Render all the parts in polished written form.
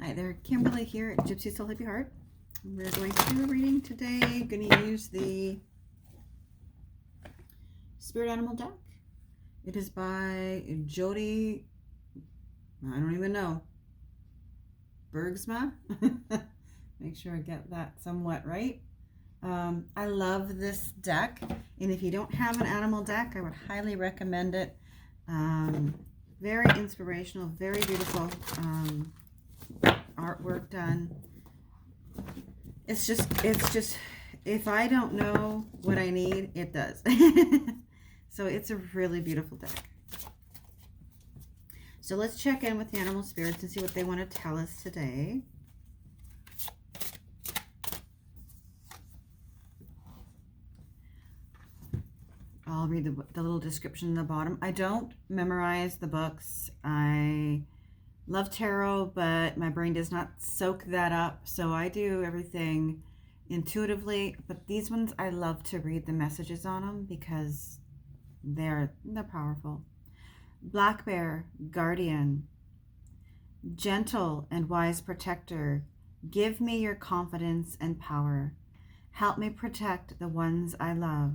Hi there, Kimberly here at Gypsy Soul Hippie Heart. We're going to do a reading today. Going to use the Spirit Animal deck. It is by Jody, I don't even know, Bergsma. Make sure I get that somewhat right. I love this deck, and if you don't have an animal deck, I would highly recommend it. Very inspirational, very beautiful artwork done. It's just if I don't know what I need, it does. So it's a really beautiful deck. So let's check in with the animal spirits and see what they want to tell us today. I'll read the little description in the bottom. I don't memorize the books. I love tarot, but my brain does not soak that up, so I do everything intuitively. But these ones, I love to read the messages on them because they're powerful. Black Bear, Guardian, gentle and wise protector, give me your confidence and power. Help me protect the ones I love.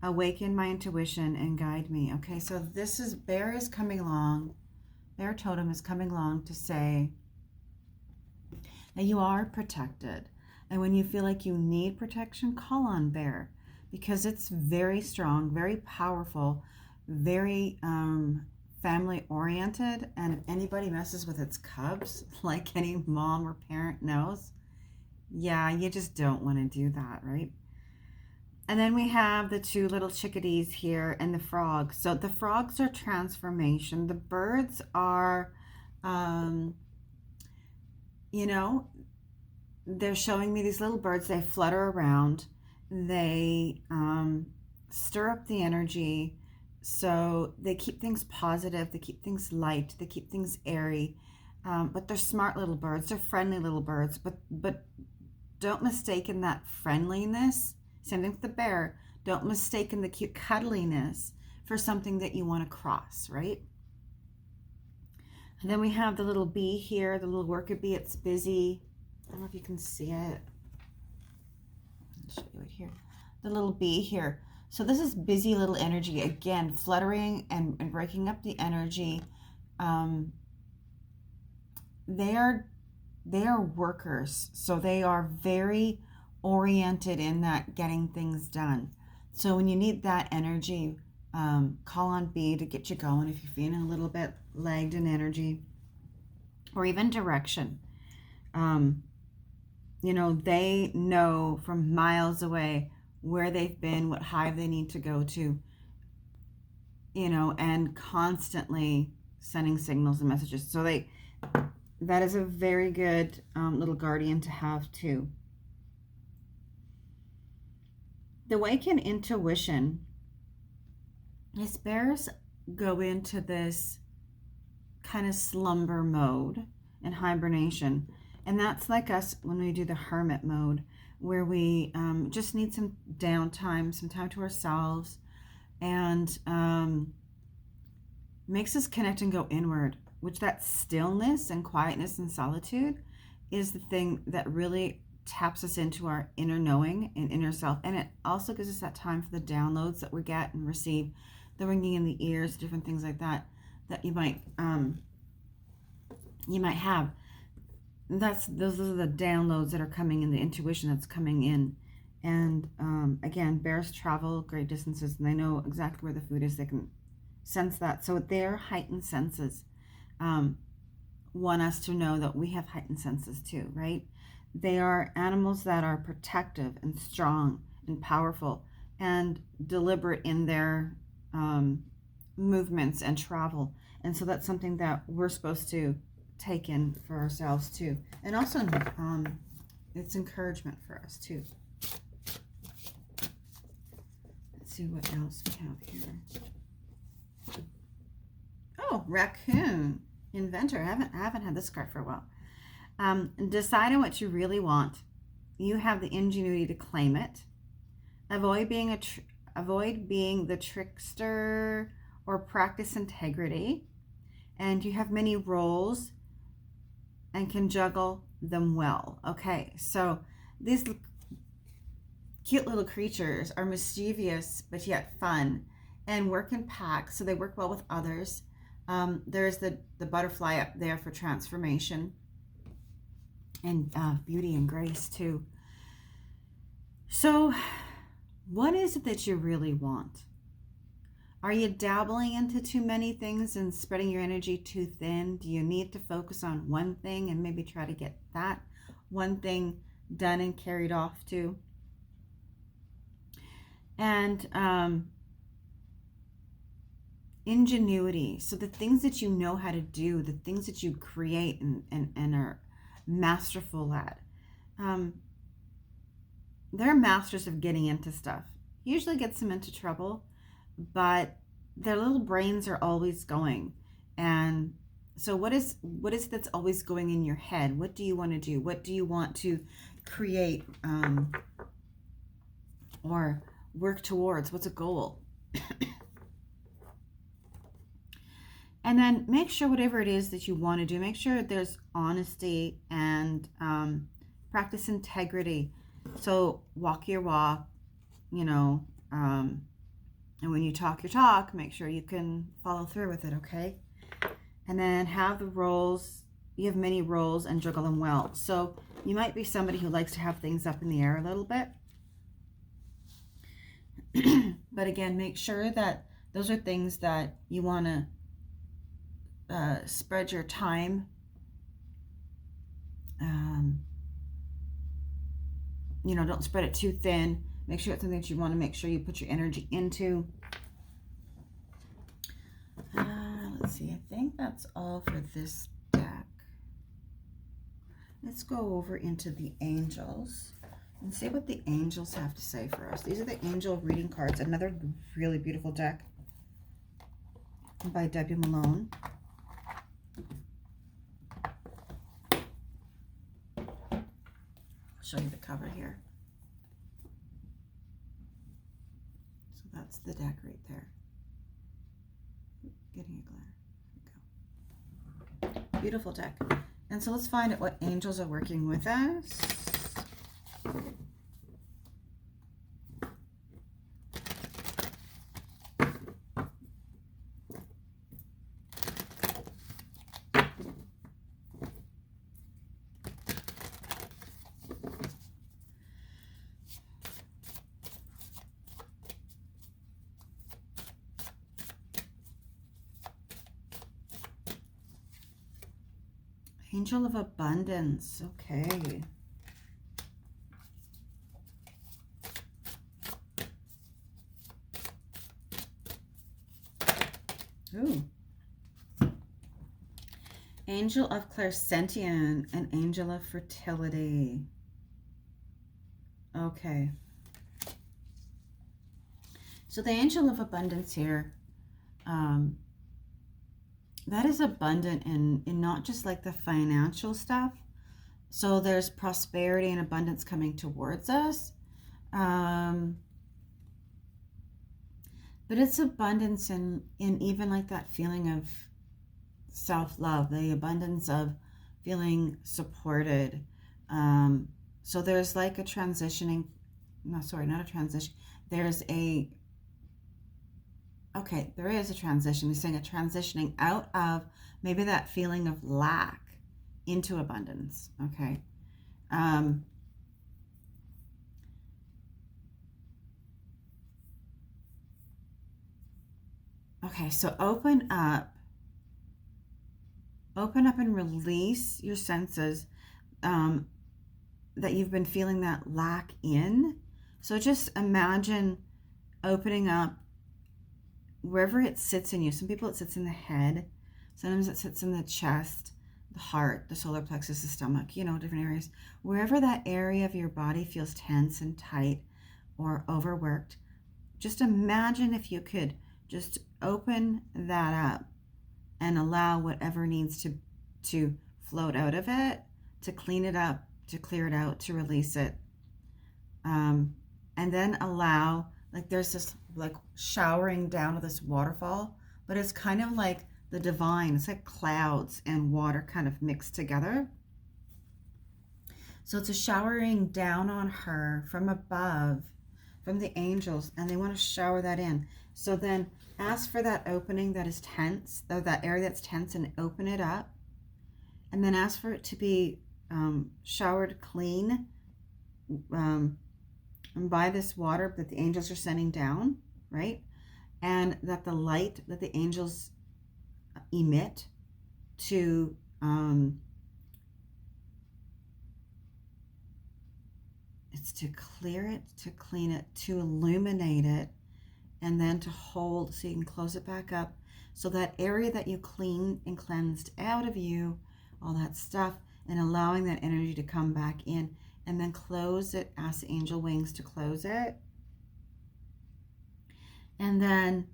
Awaken my intuition and guide me. Okay, so this is Bear is coming along. Bear Totem is coming along to say that you are protected. And when you feel like you need protection, call on Bear, because it's very strong, very powerful, very family oriented. And if anybody messes with its cubs, like any mom or parent knows, yeah, you just don't want to do that, right? And then we have the two little chickadees here and the frogs. So the frogs are transformation. The birds are, they're showing me these little birds. They flutter around. They stir up the energy. So they keep things positive. They keep things light. They keep things airy. But they're smart little birds. They're friendly little birds. But don't mistake in that friendliness. Same thing with the bear. Don't mistake in the cute cuddliness for something that you want to cross, right? And then we have the little bee here, the little worker bee. It's busy. I don't know if you can see it. I'll show you it here. The little bee here. So this is busy little energy. Again, fluttering and breaking up the energy. They are workers. So they are very oriented in that getting things done. So when you need that energy, call on B to get you going if you're feeling a little bit lagged in energy or even direction. They know from miles away where they've been, what hive they need to go to, and constantly sending signals and messages. So that is a very good little guardian to have too. The awakened intuition is bears go into this kind of slumber mode and hibernation. And that's like us when we do the hermit mode, where we just need some downtime, some time to ourselves, and makes us connect and go inward, which that stillness and quietness and solitude is the thing that really taps us into our inner knowing and inner self. And it also gives us that time for the downloads that we get and receive, the ringing in the ears, different things like that you might have. Those are the downloads that are coming in, the intuition that's coming in. And again, bears travel great distances, and they know exactly where the food is. They can sense that. So their heightened senses want us to know that we have heightened senses too, right? They are animals that are protective and strong and powerful and deliberate in their movements and travel. And so that's something that we're supposed to take in for ourselves too. And also it's encouragement for us too. Let's see what else we have here. Oh, Raccoon Inventor. I haven't had this card for a while. Decide on what you really want. You have the ingenuity to claim it. Avoid being the trickster or practice integrity. And you have many roles and can juggle them well. Okay, so these cute little creatures are mischievous but yet fun and work in packs, so they work well with others. There's the butterfly up there for transformation and beauty and grace too. So what is it that you really want? Are you dabbling into too many things and spreading your energy too thin? Do you need to focus on one thing and maybe try to get that one thing done and carried off too? And ingenuity. So the things that you know how to do, the things that you create and are masterful at. They're masters of getting into stuff. Usually gets them into trouble, but their little brains are always going. And so what is that's always going in your head? What do you want to do? What do you want to create or work towards? What's a goal? And then make sure whatever it is that you want to do, make sure there's honesty and practice integrity. So walk your walk, you know, and when you talk your talk, make sure you can follow through with it, okay? And then have the roles, you have many roles and juggle them well. So you might be somebody who likes to have things up in the air a little bit. But again, make sure that those are things that you want to spread your time. You know, don't spread it too thin. Make sure it's something that you want to make sure you put your energy into. Let's see, I think that's all for this deck. Let's go over into the angels and see what the angels have to say for us. These are the angel reading cards. Another really beautiful deck by Debbie Malone. I'll show you the cover here. So that's the deck right there. Getting a glare. There we go. Beautiful deck. And so let's find out what angels are working with us. Angel of Abundance, okay. Ooh. Angel of Clare, Sentience, and Angel of Fertility. Okay. So the Angel of Abundance here, that is abundant in not just like the financial stuff. So there's prosperity and abundance coming towards us. But it's abundance in even like that feeling of self-love, the abundance of feeling supported. So there's like a transitioning, no, sorry, not a transition. There's a, okay, there is a transition. He's saying a transitioning out of maybe that feeling of lack into abundance, okay? Okay, so open up and release your senses that you've been feeling that lack in. So just imagine opening up wherever it sits in you. Some people it sits in the head, sometimes it sits in the chest, the heart, the solar plexus, the stomach, you know, different areas. Wherever that area of your body feels tense and tight or overworked, just imagine if you could just open that up and allow whatever needs to float out of it, to clean it up, to clear it out, to release it. And then allow, like there's this like showering down of this waterfall, but it's kind of like the divine. It's like clouds and water kind of mixed together. So it's a showering down on her from above, from the angels, and they want to shower that in. So then ask for that opening that is tense, or that area that's tense, and open it up. And then ask for it to be showered clean by this water that the angels are sending down, right? And that the light that the angels emit to it's to clear it, to clean it, to illuminate it, and then to hold so you can close it back up. So that area that you cleaned and cleansed out of you, all that stuff, and allowing that energy to come back in, and then close it, ask the angel wings to close it. And then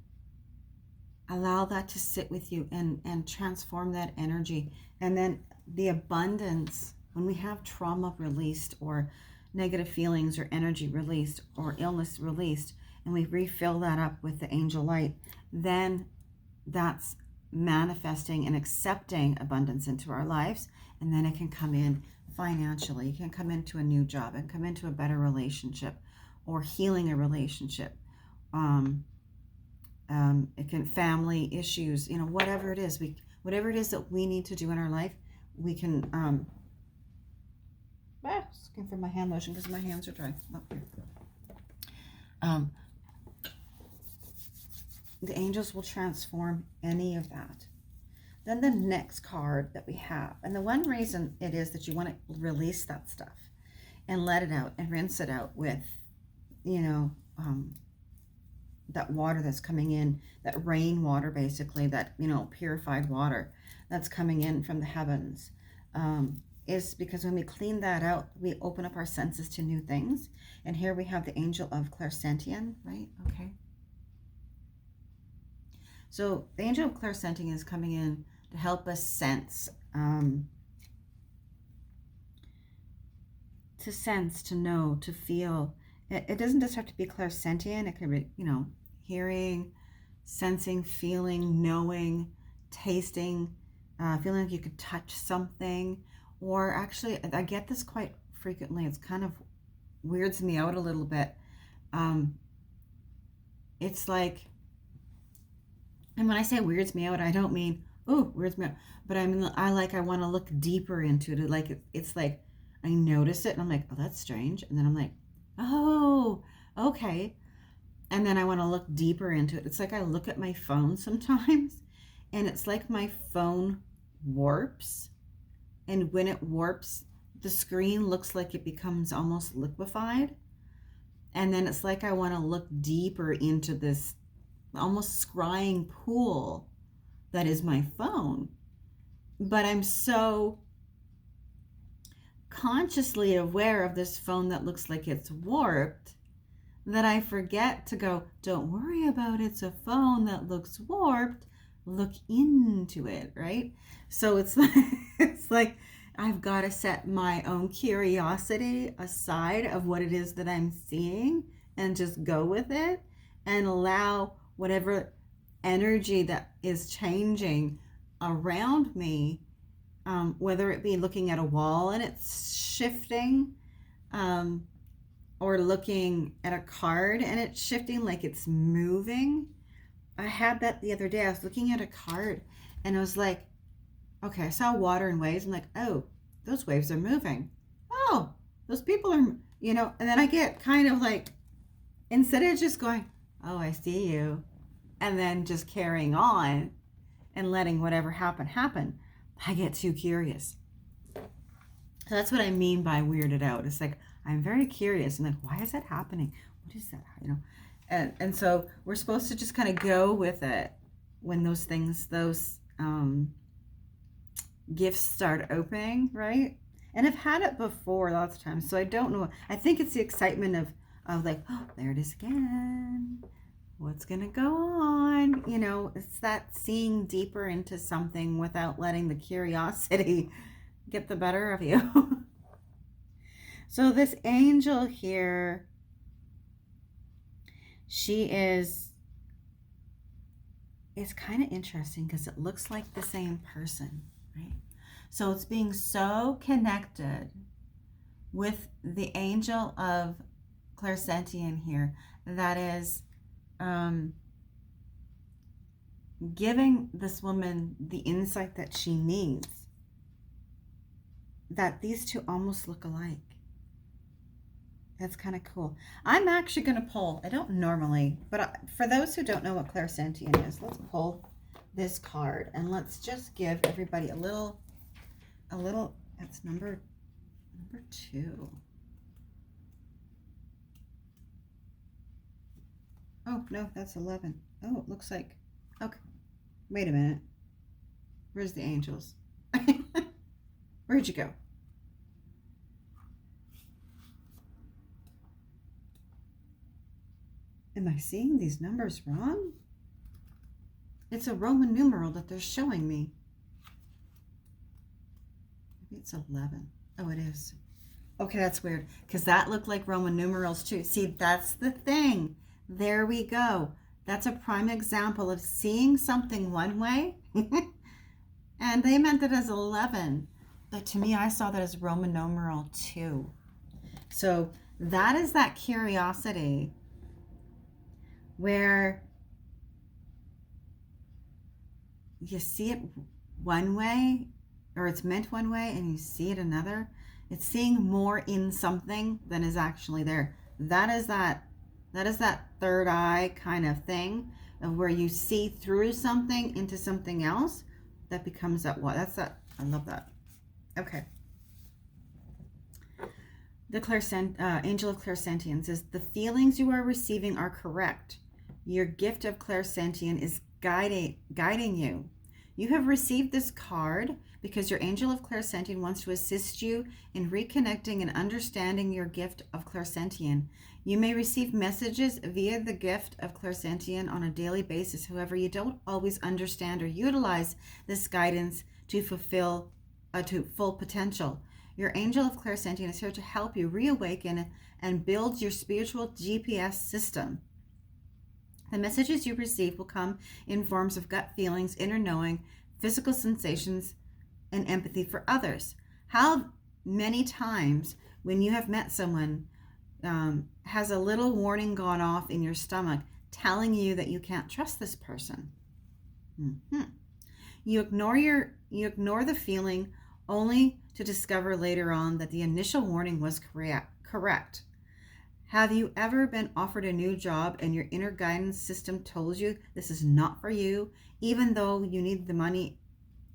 allow that to sit with you and transform that energy. And then the abundance, when we have trauma released or negative feelings or energy released or illness released, and we refill that up with the angel light, then that's manifesting and accepting abundance into our lives. And then it can come in financially. It can come into a new job and come into a better relationship or healing a relationship. It can family issues, whatever it is, whatever it is that we need to do in our life, we can, just looking for my hand lotion because my hands are dry. The angels will transform any of that. Then the next card that we have, and the one reason it is that you want to release that stuff and let it out and rinse it out with, that water that's coming in, that rain water, basically, that, purified water that's coming in from the heavens, is because when we clean that out, we open up our senses to new things. And here we have the angel of Clairsentient, right? Okay. So the angel of Clairsentient is coming in to help us sense, to know, to feel. It doesn't just have to be clairsentient. It can be, hearing, sensing, feeling, knowing, tasting, feeling like you could touch something. Or actually, I get this quite frequently. It's kind of weirds me out a little bit. It's like, and when I say weirds me out, I don't mean, oh, weirds me out. But I mean, I want to look deeper into it. Like, it's like, I notice it and I'm like, oh, that's strange. And then I'm like, oh, okay. And then I want to look deeper into it. It's like I look at my phone sometimes and it's like my phone warps. And when it warps, the screen looks like it becomes almost liquefied. And then it's like I want to look deeper into this almost scrying pool that is my phone. But I'm so consciously aware of this phone that looks like it's warped that I forget to go, don't worry about it. It's a phone that looks warped. Look into it, right? So it's like I've got to set my own curiosity aside of what it is that I'm seeing and just go with it and allow whatever energy that is changing around me, whether it be looking at a wall and it's shifting, or looking at a card and it's shifting, like it's moving. I had that the other day. I was looking at a card and I was like, okay, I saw water and waves. I'm like, oh, those waves are moving. Oh, those people are, and then I get kind of like, instead of just going, oh, I see you, and then just carrying on and letting whatever happen, I get too curious. So that's what I mean by weirded out. It's like, I'm very curious. And like, why is that happening? What is that? And so we're supposed to just kind of go with it when those things, those gifts start opening, right? And I've had it before lots of times, so I don't know. I think it's the excitement of like, oh, there it is again. What's gonna go on? It's that seeing deeper into something without letting the curiosity get the better of you. So this angel here, she is kind of interesting because it looks like the same person, right? So it's being so connected with the angel of Clairsentient here, that is giving this woman the insight that she needs, that these two almost look alike. That's kind of cool. I'm actually going to pull, I don't normally, but for those who don't know what Clairsentient is, let's pull this card and let's just give everybody a little, that's number 2. Oh, no, that's 11. Oh, it looks like, okay. Wait a minute. Where's the angels? Where'd you go? Am I seeing these numbers wrong? It's a Roman numeral that they're showing me. Maybe it's 11. Oh, it is. Okay, that's weird, because that looked like Roman numerals too. See, that's the thing. There we go. That's a prime example of seeing something one way, and they meant it as 11. But to me, I saw that as Roman numeral 2. So that is that curiosity where you see it one way, or it's meant one way, and you see it another. It's seeing more in something than is actually there. That is that third eye kind of thing, of where you see through something into something else that becomes that what. That's that. I love that. Okay. The angel of Clairsentience is the feelings you are receiving are correct. Your gift of Clairsentient is guiding you. You have received this card because your angel of Clairsentient wants to assist you in reconnecting and understanding your gift of Clairsentient. You may receive messages via the gift of Clairsentient on a daily basis. However, you don't always understand or utilize this guidance to fulfill to full potential. Your angel of Clairsentient is here to help you reawaken and build your spiritual GPS system. The messages you receive will come in forms of gut feelings, inner knowing, physical sensations, and empathy for others. How many times when you have met someone has a little warning gone off in your stomach telling you that you can't trust this person? You ignore the feeling only to discover later on that the initial warning was correct. Have you ever been offered a new job and your inner guidance system told you this is not for you, even though you need the money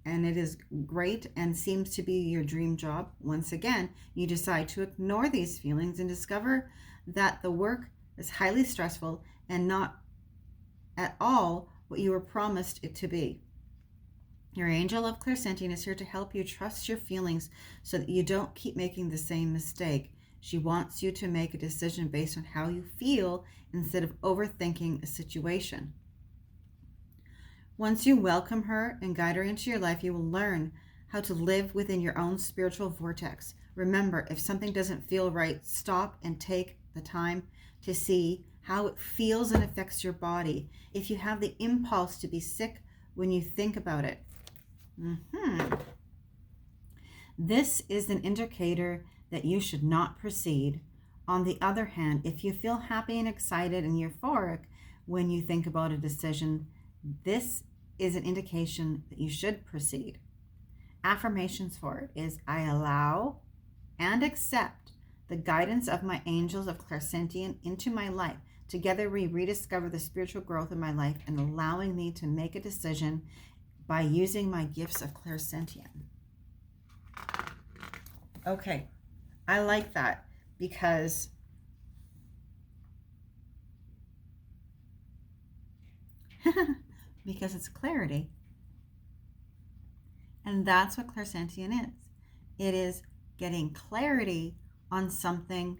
and it is great and seems to be your dream job? Once again, you decide to ignore these feelings and discover that the work is highly stressful and not at all what you were promised it to be. Your angel of Clairsentient is here to help you trust your feelings so that you don't keep making the same mistake. She wants you to make a decision based on how you feel instead of overthinking a situation. Once you welcome her and guide her into your life, you will learn how to live within your own spiritual vortex. Remember, if something doesn't feel right, stop and take the time to see how it feels and affects your body. If you have the impulse to be sick when you think about it, this is an indicator that you should not proceed. On the other hand, if you feel happy and excited and euphoric when you think about a decision, this is an indication that you should proceed. Affirmations for it is, I allow and accept the guidance of my angels of Clairsentient into my life. Together we rediscover the spiritual growth in my life and allowing me to make a decision by using my gifts of Clairsentient. Okay, I like that because it's clarity. And that's what Clairsentient is. It is getting clarity on something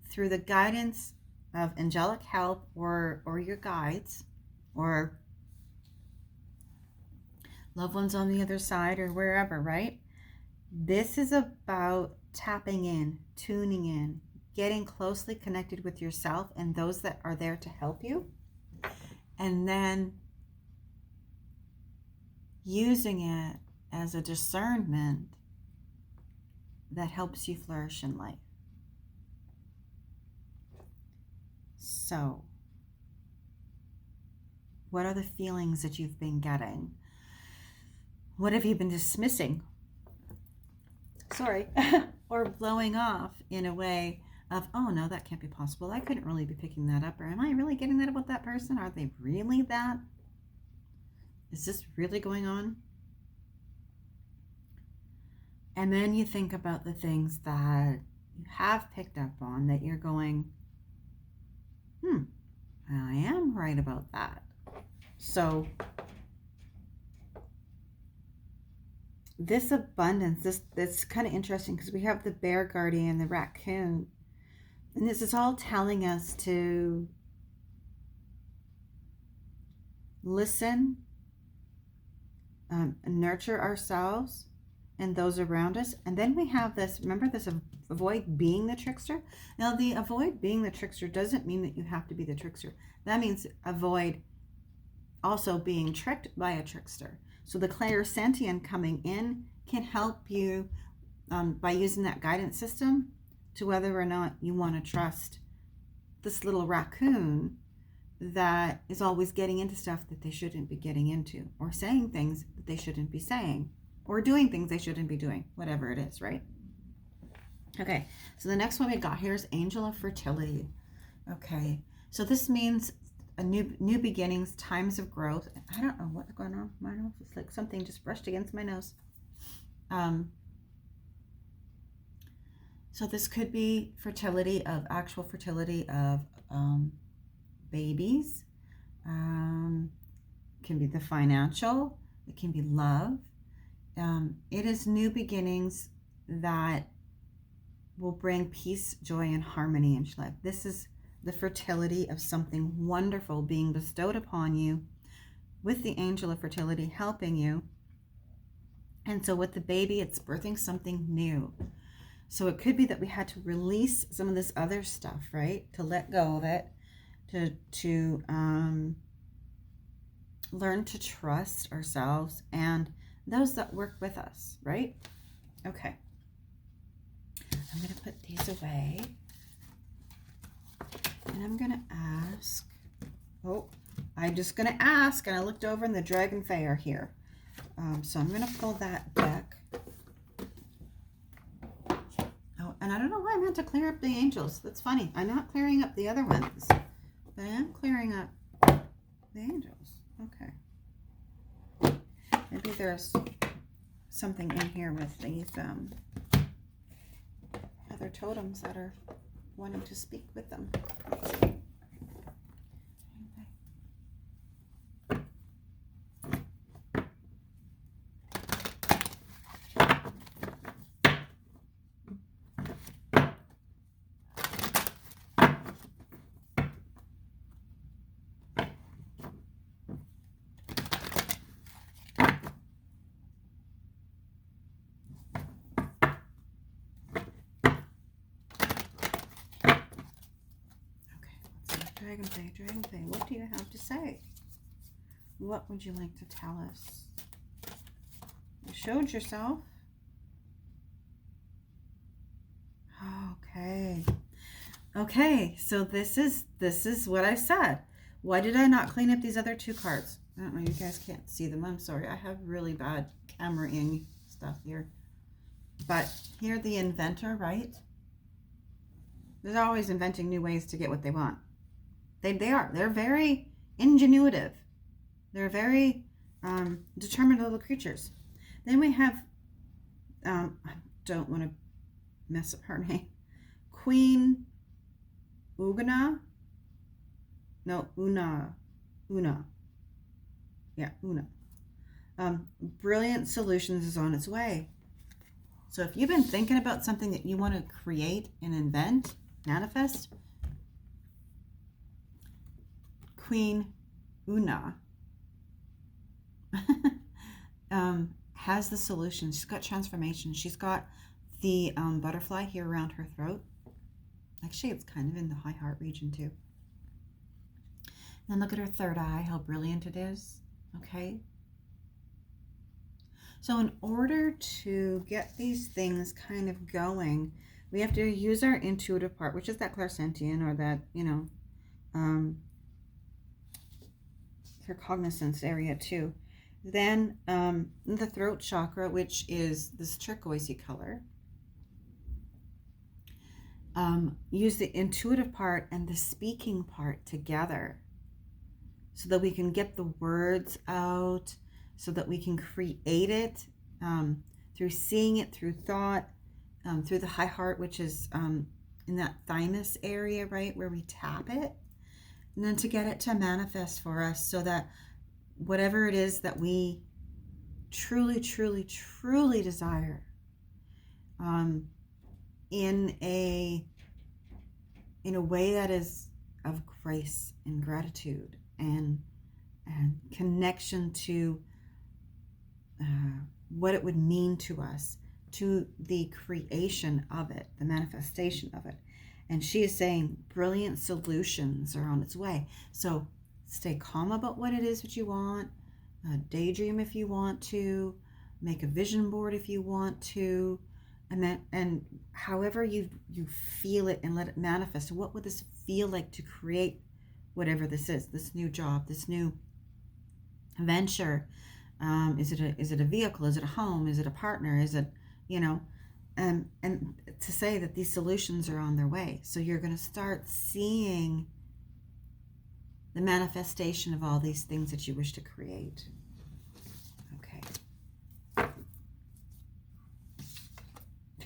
through the guidance of angelic help or your guides or loved ones on the other side or wherever, right? This is about tapping in, tuning in, getting closely connected with yourself and those that are there to help you, and then using it as a discernment that helps you flourish in life. So, what are the feelings that you've been getting? What have you been dismissing? Sorry. Or blowing off in a way of, oh no, that can't be possible. I couldn't really be picking that up. Or am I really getting that about that person? Are they really that? Is this really going on? And then you think about the things that you have picked up on that you're going, I am right about that. So this abundance, this kind of interesting because we have the bear guardian, the raccoon, and this is all telling us to listen, nurture ourselves and those around us. And then we have this, remember this, avoid being the trickster. Now the avoid being the trickster doesn't mean that you have to be the trickster. That means avoid also being tricked by a trickster. So the Clare Sentience coming in can help you by using that guidance system to whether or not you want to trust this little raccoon that is always getting into stuff that they shouldn't be getting into, or saying things that they shouldn't be saying, or doing things they shouldn't be doing, whatever it is, right? Okay, so the next one we got here is Angel of Fertility. Okay, so this means a new beginnings, times of growth. I don't know what's going on. My nose, it's like something just brushed against my nose. So this could be fertility of actual fertility of babies. Can be the financial. It can be love. It is new beginnings that will bring peace, joy, and harmony into life. This is the fertility of something wonderful being bestowed upon you with the angel of fertility helping you. And so with the baby, it's birthing something new. So it could be that we had to release some of this other stuff, right? To let go of it, to learn to trust ourselves and those that work with us, right? Okay. I'm going to put these away. And I'm going to ask, I'm just going to ask, and I looked over and the Dragon Fae are here. So I'm going to pull that deck. Oh, and I don't know why I meant to clear up the angels. That's funny. I'm not clearing up the other ones, but I am clearing up the angels. Okay. Maybe there's something in here with these other totems that are wanting to speak with them. Let's see. Dragon Fae, what do you have to say? What would you like to tell us? You showed yourself. Okay, so this is what I said. Why did I not clean up these other two cards? I don't know, you guys can't see them. I'm sorry. I have really bad camera-ing stuff here. But here, the inventor, right? They're always inventing new ways to get what they want. They're very ingenuitive. They're very determined little creatures. Then we have, I don't want to mess up her name, Queen Una. Yeah, Una. Brilliant Solutions is on its way. So if you've been thinking about something that you want to create and invent, manifest, Queen Una has the solution. She's got transformation. She's got the butterfly here around her throat. Actually, it's kind of in the high heart region too. Then look at her third eye, how brilliant it is. Okay. So in order to get these things kind of going, we have to use our intuitive part, which is that clairsentient, or that, your cognizance area too. Then the throat chakra, which is this turquoisey color. Use the intuitive part and the speaking part together so that we can get the words out, so that we can create it through seeing it, through thought, through the high heart, which is in that thymus area, right, where we tap it. And then to get it to manifest for us so that whatever it is that we truly, truly, truly desire in a way that is of grace and gratitude and connection to what it would mean to us, to the creation of it, the manifestation of it. And she is saying brilliant solutions are on its way. So stay calm about what it is that you want. Daydream if you want to. Make a vision board if you want to. And however you feel it, and let it manifest. What would this feel like to create whatever this is? This new job, this new venture. Is it a vehicle? Is it a home? Is it a partner? Is it, and to say that these solutions are on their way. So you're going to start seeing the manifestation of all these things that you wish to create. Okay.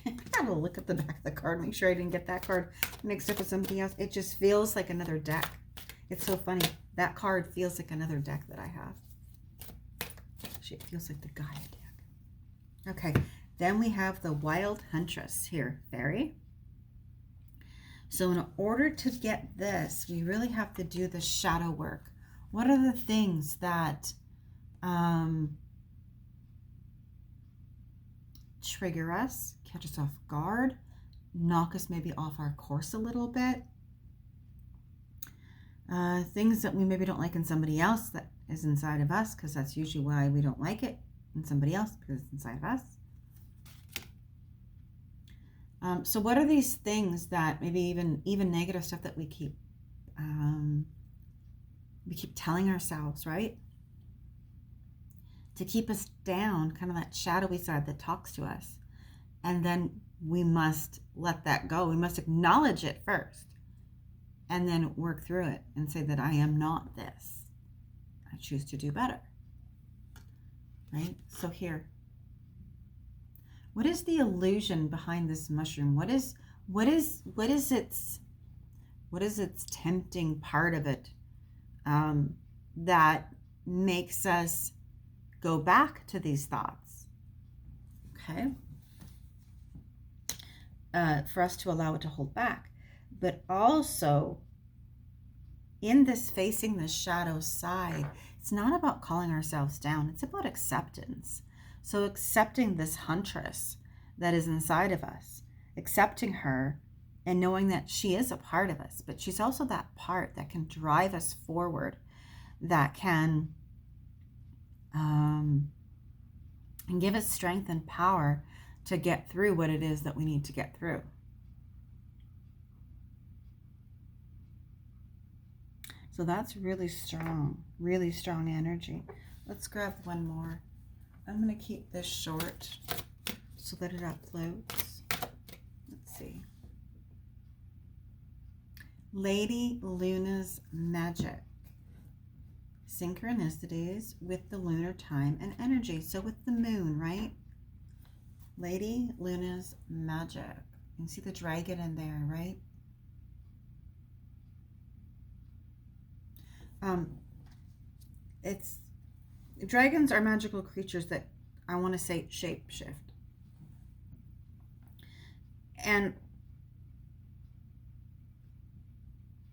I gotta look at the back of the card, make sure I didn't get that card mixed up with something else. It just feels like another deck. It's so funny. That card feels like another deck that I have. Actually, it feels like the Gaia deck. Okay. Then we have the Wild Huntress here, Fairy. So in order to get this, we really have to do the shadow work. What are the things that trigger us, catch us off guard, knock us maybe off our course a little bit? Things that we maybe don't like in somebody else that is inside of us, because that's usually why we don't like it in somebody else, because it's inside of us. So what are these things that maybe even negative stuff that we keep telling ourselves, right? To keep us down, kind of that shadowy side that talks to us. And then we must let that go. We must acknowledge it first and then work through it and say that I am not this. I choose to do better. Right? So here. What is the illusion behind this mushroom? What is its tempting part of it that makes us go back to these thoughts? Okay, for us to allow it to hold back, but also in this facing the shadow side, it's not about calling ourselves down. It's about acceptance. So accepting this huntress that is inside of us, accepting her and knowing that she is a part of us, but she's also that part that can drive us forward, that can and give us strength and power to get through what it is that we need to get through. So that's really strong energy. Let's grab one more. I'm going to keep this short so that it uploads. Let's see. Lady Luna's Magic. Synchronicities with the lunar time and energy. So with the moon, right? Lady Luna's Magic. You can see the dragon in there, right? Dragons are magical creatures that I want to say shape shift. And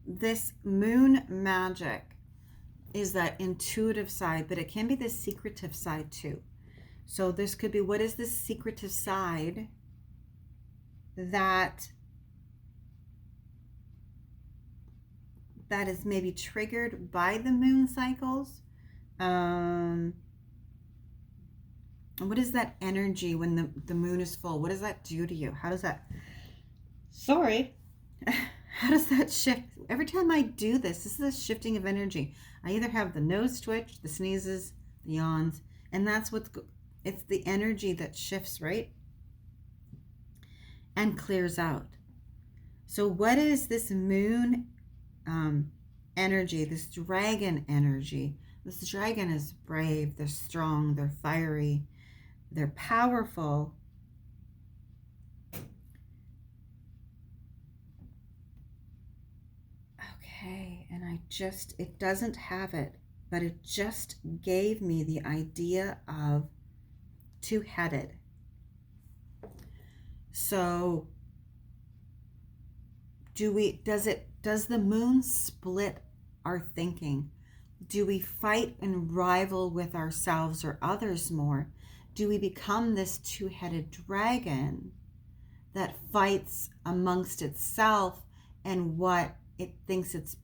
this moon magic is that intuitive side, but it can be the secretive side too. So this could be, what is the secretive side that is maybe triggered by the moon cycles? And what is that energy when the moon is full? What does that do to you? How does that, sorry, how does that shift? Every time I do this, this is a shifting of energy. I either have the nose twitch, the sneezes, the yawns, and that's it's the energy that shifts, right? And clears out. So what is this moon energy, this dragon energy? This dragon is brave, they're strong, they're fiery, they're powerful. Okay, and it doesn't have it, but it just gave me the idea of two-headed. So does the moon split our thinking? Do we fight and rival with ourselves or others more? Do we become this two-headed dragon that fights amongst itself and what it thinks it's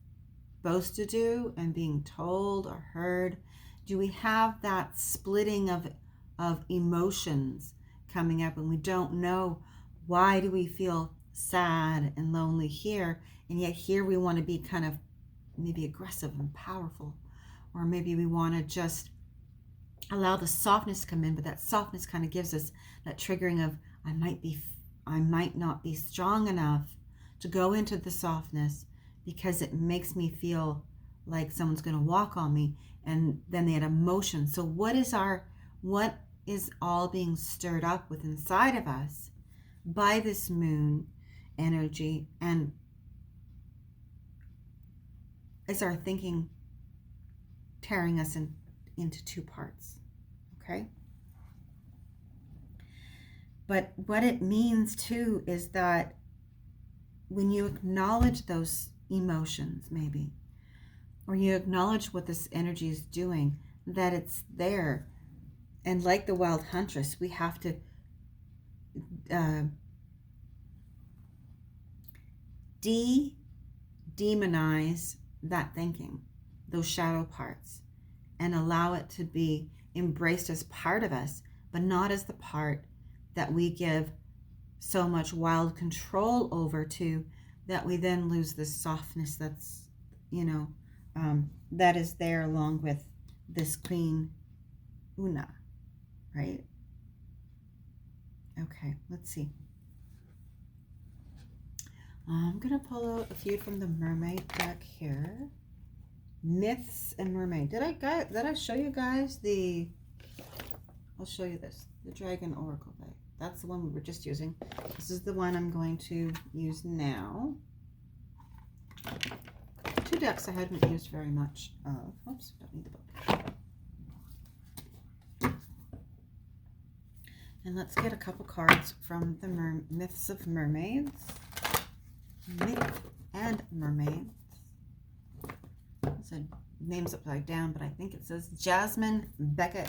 supposed to do and being told or heard? Do we have that splitting of emotions coming up, and we don't know why do we feel sad and lonely here, and yet here we want to be kind of maybe aggressive and powerful, or maybe we want to just allow the softness to come in, but that softness kind of gives us that triggering of I might not be strong enough to go into the softness because it makes me feel like someone's going to walk on me, and then they had emotion. So what is all being stirred up with inside of us by this moon energy, and is our thinking tearing us into two parts? Okay. But what it means too is that when you acknowledge those emotions, maybe, or you acknowledge what this energy is doing, that it's there. And like the wild huntress, we have to demonize that thinking, those shadow parts, and allow it to be embraced as part of us, but not as the part that we give so much wild control over to, that we then lose this softness that's, that is there along with this Queen Una, right? Okay, let's see. I'm going to pull out a few from the Mermaid deck here. Myths and Mermaid. Did I show you guys I'll show you this, the Dragon Oracle deck. That's the one we were just using. This is the one I'm going to use now. Two decks I haven't used very much of. Oops, don't need the book. And let's get a couple cards from the Myths of Mermaids. Myth and Mermaids. It said names upside down, but I think it says Jasmine, Becket,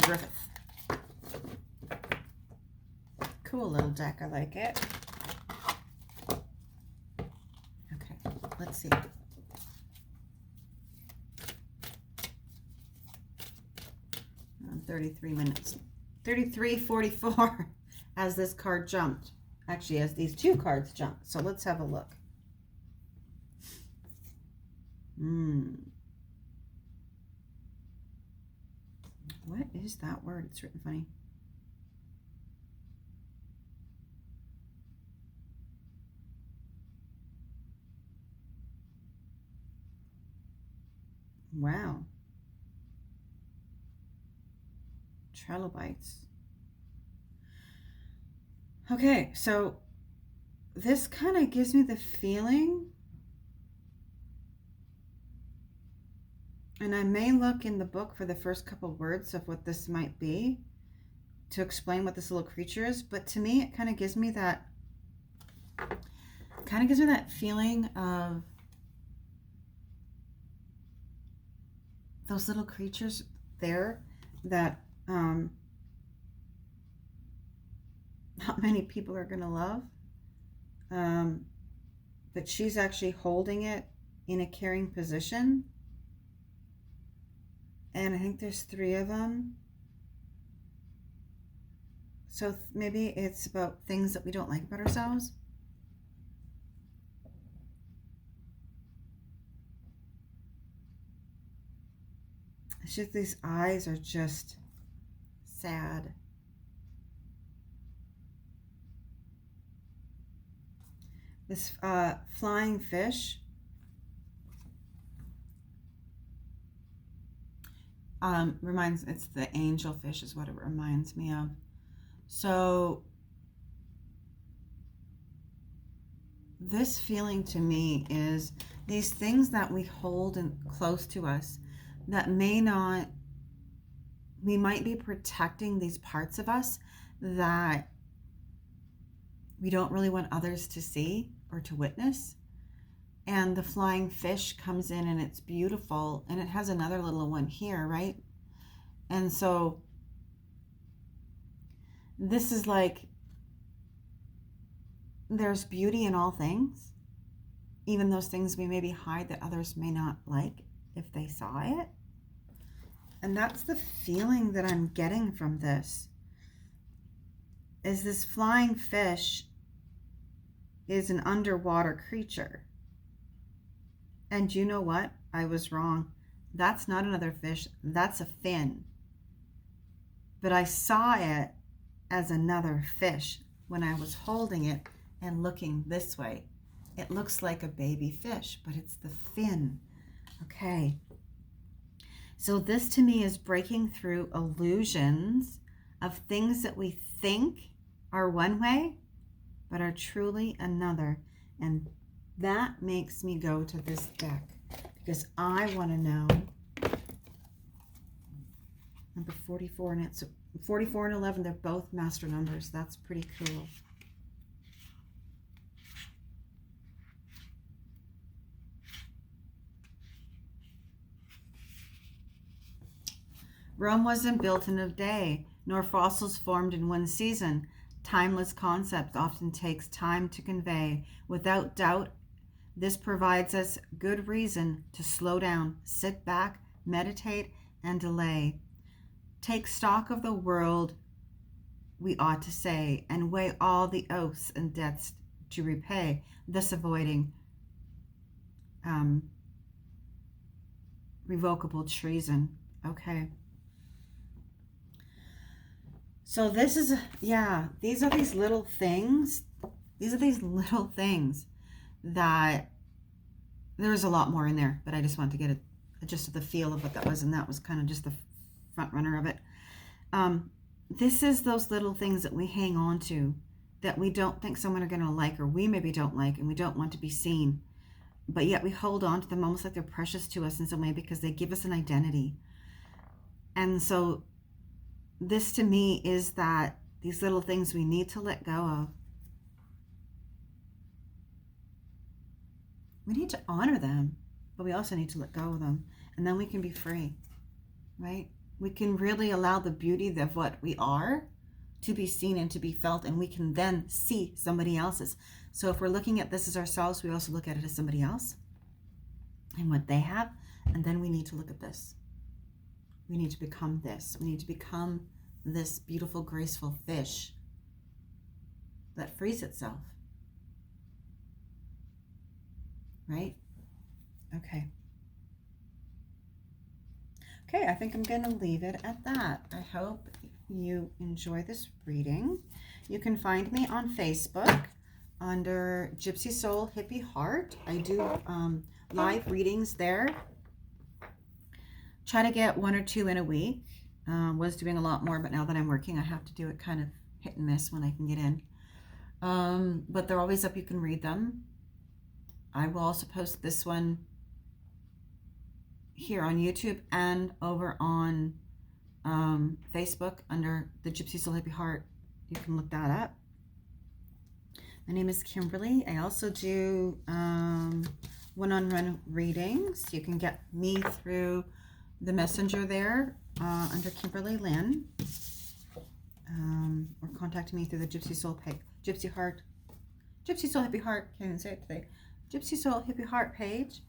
Griffith. Cool little deck. I like it. Okay, let's see. 33 minutes. 33:44 as this card jumped. Actually, as these two cards jumped. So let's have a look. What is that word? It's written funny. Wow. Trilobites. Okay, so this kind of gives me the feeling, and I may look in the book for the first couple words of what this might be to explain what this little creature is, but to me it kind of gives me that feeling of those little creatures there that not many people are going to love, but she's actually holding it in a caring position, and I think there's 3 of them, So maybe it's about things that we don't like about ourselves. It's just these eyes are just sad. This flying fish it's the angel fish is what it reminds me of. So this feeling to me is these things that we hold in close to us that we might be protecting these parts of us that we don't really want others to see or to witness. And the flying fish comes in and it's beautiful, and it has another little one here, right? And so this is like, there's beauty in all things, even those things we maybe hide that others may not like if they saw it. And that's the feeling that I'm getting from this, is this flying fish is an underwater creature. And you know what? I was wrong. That's not another fish. That's a fin. But I saw it as another fish when I was holding it and looking this way. It looks like a baby fish, but it's the fin. Okay. So this to me is breaking through illusions of things that we think are one way, but are truly another. And that makes me go to this deck because I want to know number 44, and it's 44 and 11. They're both master numbers. That's pretty cool. Rome wasn't built in a day, nor fossils formed in one season. Timeless concept often takes time to convey. Without doubt, this provides us good reason to slow down, sit back, meditate, and delay. Take stock of the world, we ought to say, and weigh all the oaths and debts to repay, thus avoiding revocable treason. Okay. So this is, these are these little things. These are these little things that there's a lot more in there, but I just wanted to get a just the feel of what that was, and that was kind of just the front runner of it. This is those little things that we hang on to that we don't think someone are going to like, or we maybe don't like, and we don't want to be seen, but yet we hold on to them almost like they're precious to us in some way because they give us an identity. And so this to me is that these little things we need to let go of. We need to honor them, but we also need to let go of them. And then we can be free, right? We can really allow the beauty of what we are to be seen and to be felt, and we can then see somebody else's. So if we're looking at this as ourselves, we also look at it as somebody else and what they have, and then we need to look at this. We need to become this. We need to become this beautiful, graceful fish that frees itself. Right? Okay. Okay, I think I'm going to leave it at that. I hope you enjoy this reading. You can find me on Facebook under Gypsy Soul Hippie Heart. I do live readings there. Try to get 1 or 2 in a week. Was doing a lot more, but now that I'm working, I have to do it kind of hit and miss when I can get in. But they're always up. You can read them. I will also post this one here on YouTube and over on Facebook under the Gypsy Soul Hippie Heart. You can look that up. My name is Kimberly. I also do one-on-one readings. You can get me through the messenger there under Kimberly Lynn, or contact me through the Gypsy Soul Gypsy Soul Hippie Heart. Can't even say it today. Gypsy Soul Hippie Heart page,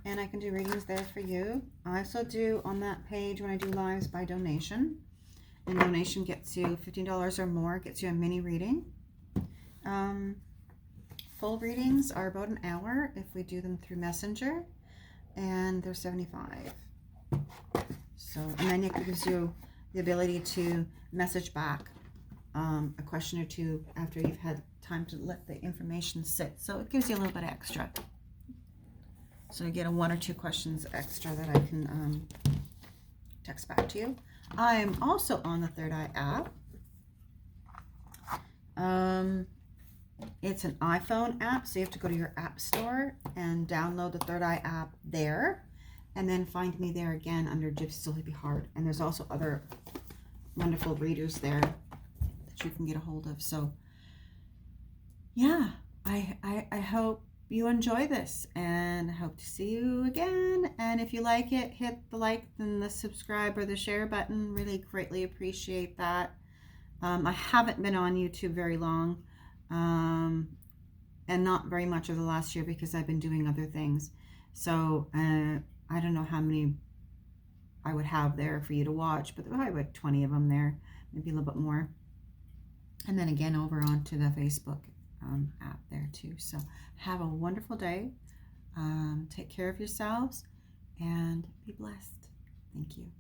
and I can do readings there for you. I also do on that page when I do lives by donation, And donation gets you $15 or more, gets you a mini reading. Full readings are about an hour if we do them through Messenger, and they're $75. So, and then it gives you the ability to message back a question or two after you've had time to let the information sit. So it gives you a little bit extra. So you get a 1 or 2 questions extra that I can text back to you. I am also on the ThirdEye app. It's an iPhone app, so you have to go to your app store and download the ThirdEye app there, and then find me there again under Gypsy Sleepy Heart. And there's also other wonderful readers there that you can get a hold of. So yeah, I hope you enjoy this, and I hope to see you again. And if you like it, hit the like and the subscribe or the share button. Really greatly appreciate that. I haven't been on YouTube very long, and not very much of the last year because I've been doing other things. So I don't know how many I would have there for you to watch, but there probably about 20 of them there, maybe a little bit more. And then again over onto the Facebook app there too. So have a wonderful day. Take care of yourselves and be blessed. Thank you.